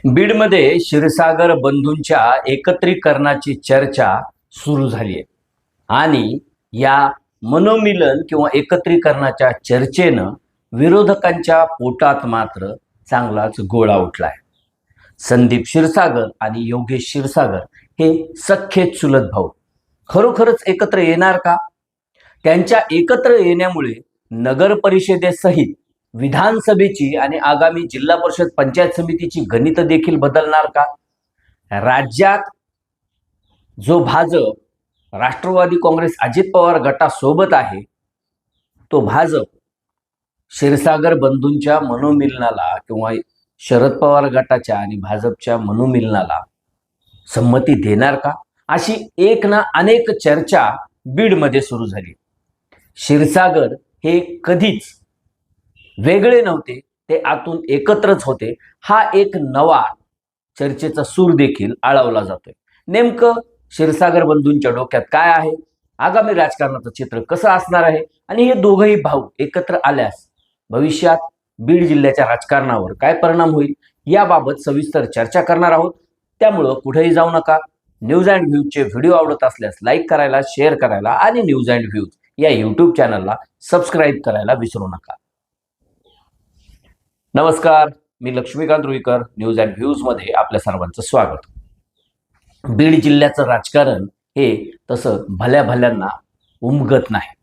बीडमध्ये क्षीरसागर बंधूंच्या एकत्रीकरणाची चर्चा सुरू झाली आहे आणि या मनोमिलन किंवा एकत्रीकरणाच्या चर्चेनं विरोधकांच्या पोटात मात्र चांगलाच गोळा उठलाय। संदीप क्षीरसागर आणि योगेश क्षीरसागर हे सख्खे चुलत भाऊ खरोखरच एकत्र येणार का? त्यांच्या एकत्र येण्यामुळे नगर परिषदेसहित विधानसभेची आणि आगामी जिल्हा परिषद पंचायत समितीची गणित देखील बदलणार का? राज्यात जो भाजप राष्ट्रवादी काँग्रेस अजित पवार गटासोबत आहे तो भाजप क्षीरसागर बंधूंच्या मनोमिलनाला किंवा शरद पवार गटाच्या आणि भाजपच्या मनोमिलनाला संमती देणार का? अशी एक ना अनेक चर्चा बीडमध्ये सुरू झाली। क्षीरसागर हे कधीच वेगळे नव्हते, ते आतून एकत्रच होते। हा एक नवा चर्चेचा सूर देखील आळवला जातोय। नेमकं क्षीरसागर बंधूंच्या डोक्यात काय आहे, आगामी राजकारणाचं चित्र कसं असणार आहे आणि हे दोघंही भाऊ एकत्र आल्यास भविष्यात बीड जिल्ह्याच्या राजकारणावर काय परिणाम होईल याबाबत सविस्तर चर्चा करणार आहोत। त्यामुळं कुठेही जाऊ नका। न्यूज अँड व्ह्यूजचे व्हिडिओ आवडत असल्यास लाईक करायला, शेअर करायला आणि न्यूज अँड व्ह्यूज या यूट्यूब चॅनलला सबस्क्राईब करायला विसरू नका। नमस्कार, मी Laxmikant Ruikar, news and views मध्ये आपल्या सर्वांचं स्वागत। बीड जिल्ह्याचं राजकारण हे तसं भल्या भल्यांना उमगत नाही।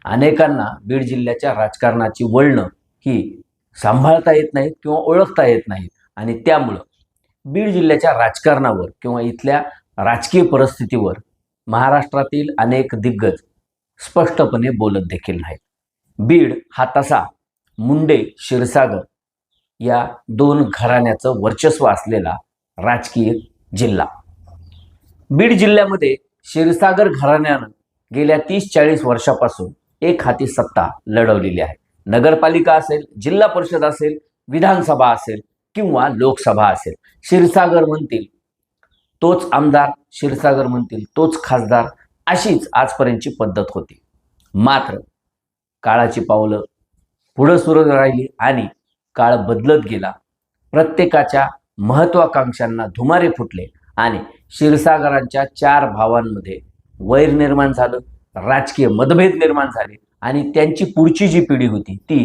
अनेकांना बीड जिल्ह्याच्या राजकारणाची वळणं ही सांभाळता येत नाहीत किंवा ओळखता येत नाहीत आणि त्यामुळं बीड जिल्ह्याच्या राजकारणावर किंवा इथल्या राजकीय परिस्थितीवर महाराष्ट्रातील अनेक दिग्गज स्पष्टपणे बोलत देखील नाहीत। बीड हा तसा मुंडे क्षीरसागर या दोन घराण्याचं वर्चस्व असलेला राजकीय जिल्हा। बीड जिल्ह्यामध्ये क्षीरसागर घराण्यानं गेल्या 30-40 वर्षापासून एक हाती सत्ता लढवलेली आहे। नगरपालिका असेल, जिल्हा परिषद असेल, विधानसभा असेल किंवा लोकसभा असेल, क्षीरसागर म्हणतील तोच आमदार, क्षीरसागर म्हणतील तोच खासदार, अशीच आजपर्यंतची पद्धत होती। मात्र काळाची पावलं पुढे सुरू राहिली आणि काळ बदलत गेला। प्रत्येकाच्या महत्वाकांक्षांना धुमारे फुटले आणि क्षीरसागरांच्या 4 भावांमध्ये वैर निर्माण झालं, राजकीय मतभेद निर्माण झाले आणि त्यांची पुढची जी पिढी होती ती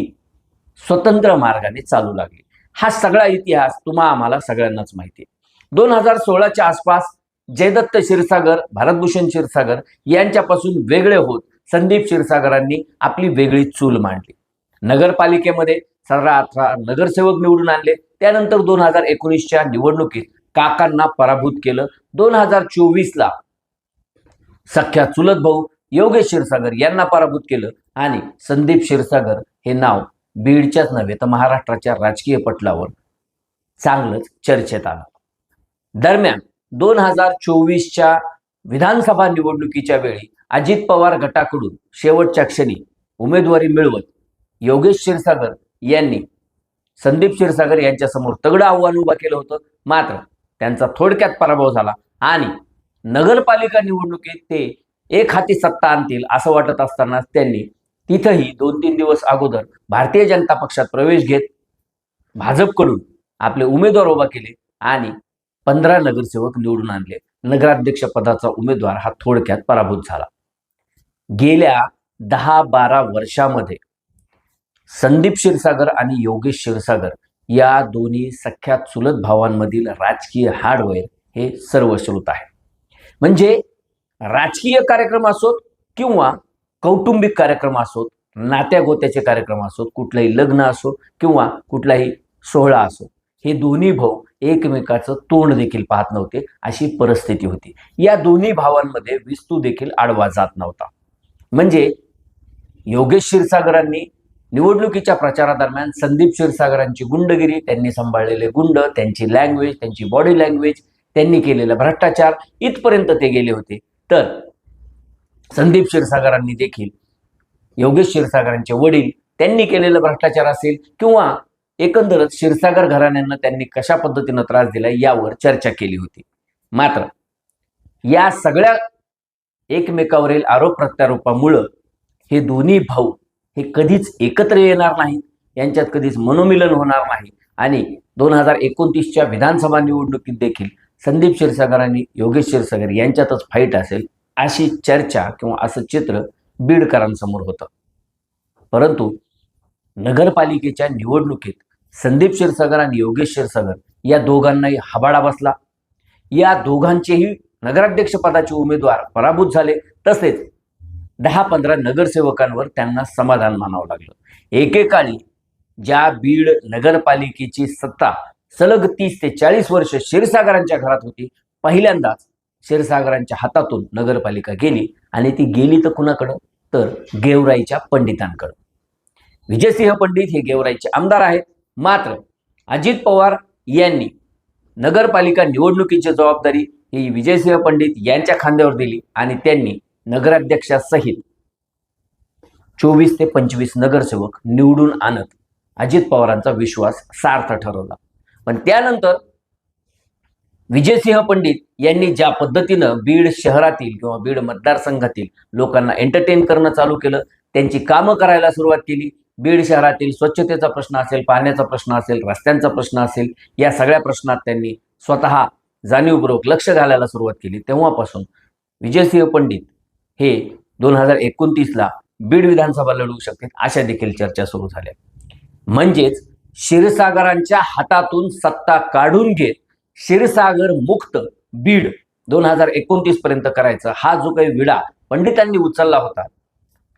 स्वतंत्र मार्गाने चालू लागली। हा सगळा इतिहास आम्हाला सगळ्यांनाच माहिती आहे। 2016च्या आसपास जयदत्त क्षीरसागर, भारतभूषण क्षीरसागर यांच्यापासून वेगळे होत संदीप क्षीरसागरांनी आपली वेगळी चूल मांडली। नगरपालिकेमध्ये 17-18 नगरसेवक निवडून आणले। त्यानंतर 2019च्या निवडणुकीत काकांना पराभूत केलं। 2024ला सख्या चुलत भाऊ योगेश क्षीरसागर यांना पराभूत केलं आणि संदीप क्षीरसागर हे नाव बीडच्याच नव्हे तर महाराष्ट्राच्या राजकीय पटलावर चांगलंच चर्चेत आलं। दरम्यान 2024च्या विधानसभा निवडणुकीच्या वेळी अजित पवार गटाकडून शेवटच्या क्षणी उमेदवारी मिळवत योगेश क्षीरसागर यांनी संदीप क्षीरसागर यांच्यासमोर तगडं आव्हान उभं केलं होतं। मात्र त्यांचा थोडक्यात पराभव झाला आणि नगरपालिका निवडणुकीत ते एक हाती सत्ता आणतील असं वाटत असताना त्यांनी तिथंही 2-3 दिवस अगोदर भारतीय जनता पक्षात प्रवेश घेत भाजपकडून आपले उमेदवार उभा केले आणि 15 नगरसेवक निवडून आणले। नगराध्यक्ष पदाचा उमेदवार हा थोडक्यात पराभूत झाला। गेल्या 10-12 वर्षामध्ये संदीप क्षीरसागर आणि योगेश क्षीरसागर या दोन्ही सख्या चुलत भावांमधील राजकीय हाडवैर हे सर्वश्रुत आहे। म्हणजे राजकीय कार्यक्रम असोत किंवा कौटुंबिक कार्यक्रम असोत, नात्या गोत्याचे कार्यक्रम असोत, कुठलंही लग्न असो किंवा कुठलाही सोहळा असो, हे दोन्ही भाऊ एकमेकाचं तोंड देखील पाहत नव्हते, अशी परिस्थिती होती। या दोन्ही भावांमध्ये विस्तू देखील आडवा जात नव्हता। म्हणजे योगेश क्षीरसागरांनी निवडणुकीच्या प्रचारादरम्यान संदीप क्षीरसागरांची गुंडगिरी, त्यांनी सांभाळलेले गुंड, त्यांची लँग्वेज, त्यांची बॉडी लँग्वेज, त्यांनी केलेला भ्रष्टाचार इथपर्यंत ते गेले होते। तर संदीप क्षीरसागरांनी देखील योगेश क्षीरसागरांचे वडील त्यांनी केलेला भ्रष्टाचार असेल किंवा एकंदरच क्षीरसागर घराण्यांना त्यांनी कशा पद्धतीने त्रास दिला यावर चर्चा केली होती। मात्र या सगळ्या एकमेकावरील आरोप प्रत्यारोपामुळे हे दोन्ही भाऊ हे कधीच एकत्र येणार नाहीत, यांच्यात कधीच मनोमिलन होणार नाही आणि 2029च्या विधानसभा निवडणुकीत देखील संदीप क्षीरसागर आणि योगेश क्षीरसागर यांच्यातच फाईट असेल अशी चर्चा किंवा असं चित्र बीडकरांसमोर होतं. परंतु नगरपालिकेच्या निवडणुकीत संदीप क्षीरसागर आणि योगेश क्षीरसागर या दोघांनाही हबाडा बसला. या दोघांचेही नगराध्यक्ष पदाचे उमेदवार पराभूत झाले. तसेच 10-15 नगरसेवकांवर त्यांना समाधान मानावं लागलं. एकेकाळी ज्या बीड नगरपालिकेची सत्ता सलग 30 ते 40 वर्ष क्षीरसागरांच्या घरात होती, पहिल्यांदाच क्षीरसागरांच्या हातातून नगरपालिका गेली आणि ती गेली तर कुणाकडं, तर गेवराईच्या पंडितांकडं. विजयसिंह पंडित हे गेवराईचे आमदार आहेत. मात्र अजित पवार यांनी नगरपालिका निवडणुकीची जबाबदारी ही विजयसिंह पंडित यांच्या खांद्यावर दिली आणि त्यांनी नगराध्यक्षासहित 24 ते 25 नगरसेवक निवडून आणत अजित पवारांचा विश्वास सार्थ ठरवला. पण त्यानंतर विजयसिंह पंडित यांनी ज्या पद्धतीनं बीड शहरातील किंवा बीड मतदारसंघातील लोकांना एंटरटेन करणं चालू केलं, त्यांची कामं करायला सुरुवात केली. बीड शहरातील स्वच्छतेचा प्रश्न असेल, पाण्याचा प्रश्न असेल, रस्त्यांचा प्रश्न असेल, या सगळ्या प्रश्नात त्यांनी स्वतः जाणीवपूर्वक लक्ष घालायला सुरुवात केली. तेव्हापासून विजयसिंह पंडित हे 2029ला बीड विधानसभा लढवू शकतील अशा देखील चर्चा सुरू झाल्या. म्हणजेच क्षीरसागरांच्या हातातून सत्ता काढून घेत क्षीरसागर मुक्त बीड 2029 पर्यंत करायचा हा जो काही विडा पंडितांनी उचलला होता,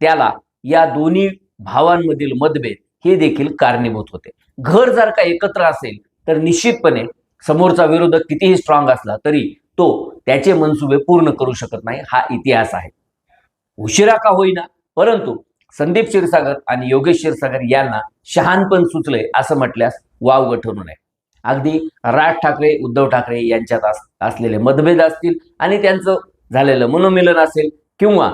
त्याला या दोन्ही भावांमधील मतभेद हे देखील कारणीभूत होते. घर जर का एकत्र असेल तर निश्चितपणे समोरचा विरोधक कितीही स्ट्रॉंग असला तरी तो त्याचे मनसुबे पूर्ण करू शकत नाही. हा इतिहास आहे. उशिरा का होईना, परंतु संदीप क्षीरसागर आणि योगेश क्षीरसागर यांना शहाणपण सुचलंय असं म्हटल्यास वावगं ठरू नये. अगदी राज ठाकरे उद्धव ठाकरे यांच्यात असलेले मतभेद असतील आणि त्यांचं झालेलं मनोमिलन असेल, किंवा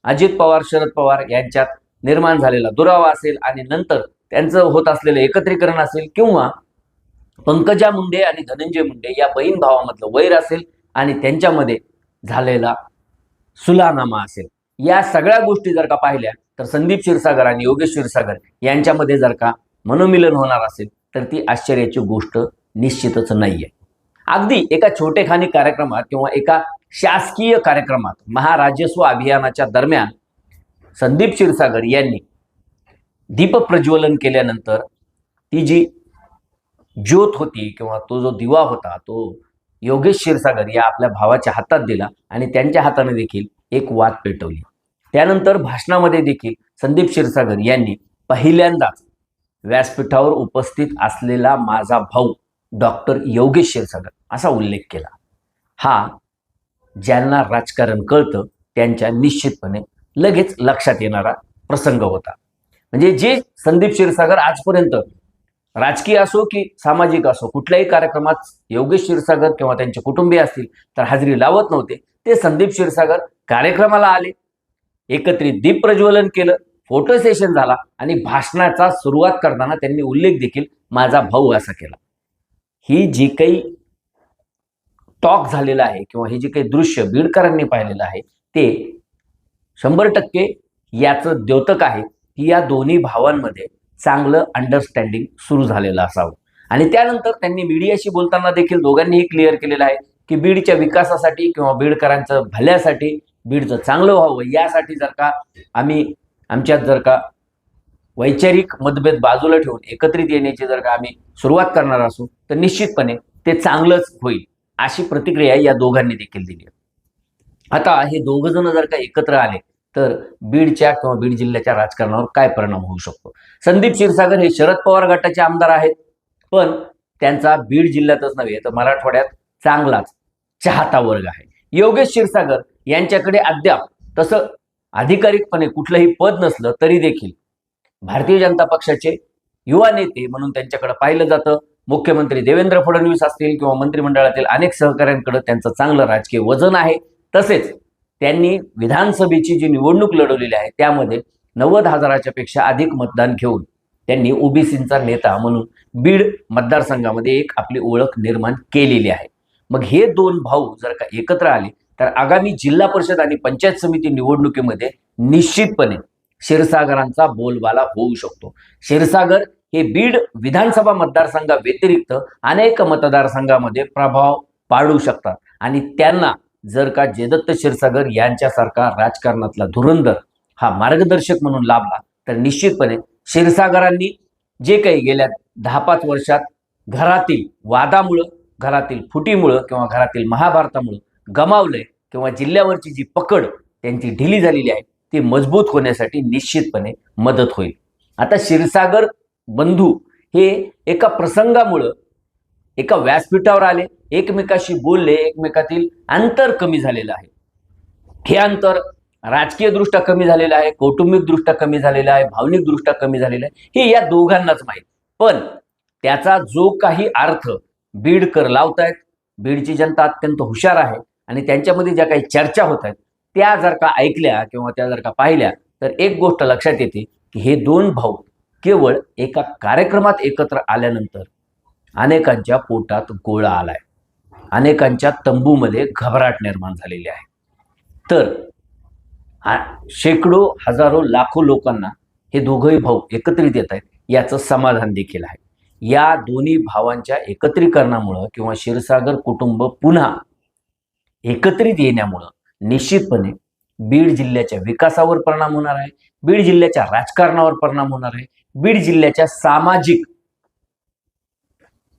अजित पवार शरद पवार यांच्यात निर्माण झालेला दुरावा असेल आणि नंतर त्यांचं होत असलेलं एकत्रीकरण असेल, किंवा पंकजा मुंडे आणि धनंजय मुंडे या बहीण भावामधलं वैर असेल आणि त्यांच्यामध्ये झालेला सुलानामा असेल. या सगळ्या गोष्टी जर का पाहिल्या तर संदीप क्षीरसागर आणि योगेश क्षीरसागर यांच्यामध्ये जर का मनोमिलन होणार असेल तर ती आश्चर्याची गोष्ट निश्चितच नाहीये. अगदी एका छोटेखानी कार्यक्रमात किंवा एका शासकीय कार्यक्रमात महाराजस्व अभियानाच्या दरम्यान संदीप क्षीरसागर यांनी दीप प्रज्वलन केल्यानंतर ती जी ज्योत होती किंवा तो जो दिवा होता तो योगेश क्षीरसागर या आपल्या भावाच्या हातात दिला आणि त्यांच्या हाताने देखील एक वात पेटवली. त्यानंतर भाषणामध्ये देखील संदीप क्षीरसागर यांनी पहिल्यांदाच व्यासपीठावर उपस्थित असलेला माझा भाऊ डॉक्टर योगेश क्षीरसागर असा उल्लेख केला. हा ज्यांना राजकारण कळतं त्यांच्या निश्चितपणे लगेच लक्षात येणारा प्रसंग होता. म्हणजे जे संदीप क्षीरसागर आजपर्यंत राजकीय असो की सामाजिक असो कुठल्याही कार्यक्रमात योगेश क्षीरसागर किंवा त्यांचे कुटुंबीय असतील तर हजेरी लावत नव्हते, ते संदीप क्षीरसागर कार्यक्रमाला आले, एकत्रित दीप प्रज्वलन केलं, फोटो सेशन झाला आणि भाषणाचा सुरुवात करताना त्यांनी उल्लेख देखील माझा भाऊ असा केला. ही जी काही टॉक झालेला आहे किंवा हे जे काही दृश्य बीडकरांनी पाहिलेलं आहे ते 100% याचं द्योतक आहे की या दोन्ही भावांमध्ये चांगलं अंडरस्टँडिंग सुरू झालेलं असावं. आणि त्यानंतर त्यांनी मीडियाशी बोलताना देखील दोघांनीही क्लिअर केलेलं आहे की बीडच्या विकासासाठी किंवा बीडकरांचं भल्यासाठी, बीडचं चांगलं व्हावं यासाठी जर का आमच्यात जर का वैचारिक मतभेद बाजूला ठेवून एकत्रित येण्याची जर का आम्ही सुरुवात करणार असू तर निश्चितपणे ते चांगलंच होईल अशी प्रतिक्रिया या दोघांनी देखील दिली. आता हे दोघ जण जर का एकत्र आले तर बीडच्या किंवा बीड जिल्ह्याच्या राजकारणावर काय परिणाम होऊ शकतो. संदीप क्षीरसागर हे शरद पवार गटाचे आमदार आहेत, पण त्यांचा बीड जिल्ह्यातच नव्हे तर मराठवाड्यात चांगलाच चाहता वर्ग आहे. योगेश क्षीरसागर यांच्याकडे अद्याप तसं अधिकारिकपणे कुठलंही पद नसलं तरी देखील भारतीय जनता पक्षाचे युवा नेते म्हणून त्यांच्याकडे पाहिलं जातं. मुख्यमंत्री देवेंद्र फडणवीस असतील किंवा मंत्रिमंडळातील अनेक सहकाऱ्यांकडे त्यांचं चांगलं राजकीय वजन आहे. तसेच त्यांनी विधानसभेची जी निवडणूक लढवलेली आहे त्यामध्ये 90,000च्या पेक्षा अधिक मतदान घेऊन त्यांनी ओबीसींचा नेता म्हणून बीड मतदारसंघामध्ये एक आपली ओळख निर्माण केलेली आहे. मग हे दोन भाऊ जर का एकत्र आले तर आगामी जिल्हा परिषद आणि पंचायत समिती निवडणुकीमध्ये निश्चितपणे क्षीरसागरांचा बोलबाला होऊ शकतो. क्षीरसागर हे बीड विधानसभा मतदारसंघा व्यतिरिक्त अनेक मतदारसंघामध्ये प्रभाव पाडू शकतात आणि त्यांना जर का जयदत्त क्षीरसागर यांच्यासारखा राजकारणातला धुरंधर हा मार्गदर्शक म्हणून लाभला तर निश्चितपणे क्षीरसागरांनी जे काही गेल्या 10-5 वर्षात घरातील वादामुळं, घरातील फुटीमुळं किंवा घरातील महाभारतामुळं गमावलंय किंवा जिल्ह्यावरची जी पकड त्यांची ढिली झालेली आहे ती मजबूत होण्यासाठी निश्चितपणे मदत होईल. आता क्षीरसागर बंधू हे एका प्रसंगामुळं एका व्यासपीठावर आले, एकमेकाशी बोलले, एकमेकातील अंतर कमी झालेलं आहे. हे अंतर राजकीयदृष्ट्या कमी झालेलं आहे, कौटुंबिकदृष्ट्या कमी झालेलं आहे, भावनिकदृष्ट्या कमी झालेलं आहे, हे या दोघांनाच माहीत. पण त्याचा जो काही अर्थ बीडकर लावतायत, बीडची जनता अत्यंत हुशार आहे आणि त्यांच्यामध्ये ज्या काही चर्चा होत आहेत त्या जर का ऐकल्या किंवा त्या जर का पाहिल्या तर एक गोष्ट लक्षात येते की हे दोन भाऊ केवळ एका कार्यक्रमात एकत्र आल्यानंतर अनेकांच्या पोटात गोळा आलाय, अनेकांच्या तंबूमध्ये घबराट निर्माण झालेली आहे. तर शेकडो, हजारो, लाखो लोकांना हे दोघंही भाऊ एकत्रित येत आहेत याचं समाधान देखील आहे. या दोन्ही भावांच्या एकत्रीकरणामुळं किंवा क्षीरसागर कुटुंब पुन्हा एकत्रित येण्यामुळं निश्चितपणे बीड जिल्ह्याच्या विकासावर परिणाम होणार आहे, बीड जिल्ह्याच्या राजकारणावर परिणाम होणार आहे, बीड जिल्ह्याच्या सामाजिक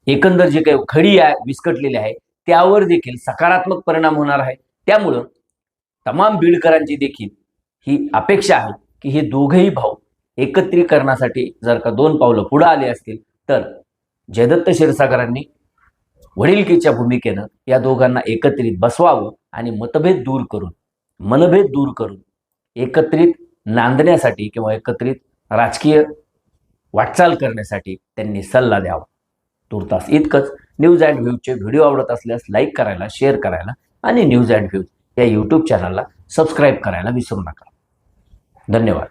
एकंदर जे काही घडी आहे विस्कटलेली आहे त्यावर देखील सकारात्मक परिणाम होणार आहे. त्यामुळं तमाम बीडकरांची देखील ही अपेक्षा आहे की हे दोघेही भाऊ एकत्रीकरणासाठी जर का 2 पावलं पुढे आले असतील तर जयदत्त क्षीरसागरांनी वडिलकीच्या भूमिकेनं या दोघांना एकत्रित बसवावं आणि मनभेद दूर करून एकत्रित नांदण्यासाठी किंवा एकत्रित राजकीय वाटचाल करण्यासाठी त्यांनी सल्ला द्यावा. तुर्तास इतकंच. न्यूज अँड व्ह्यूजचे व्हिडिओ आवडत असल्यास लाईक करायला, शेअर करायला आणि न्यूज अँड व्ह्यूज या यूट्यूब चॅनलला सबस्क्राईब करायला विसरू नका. धन्यवाद.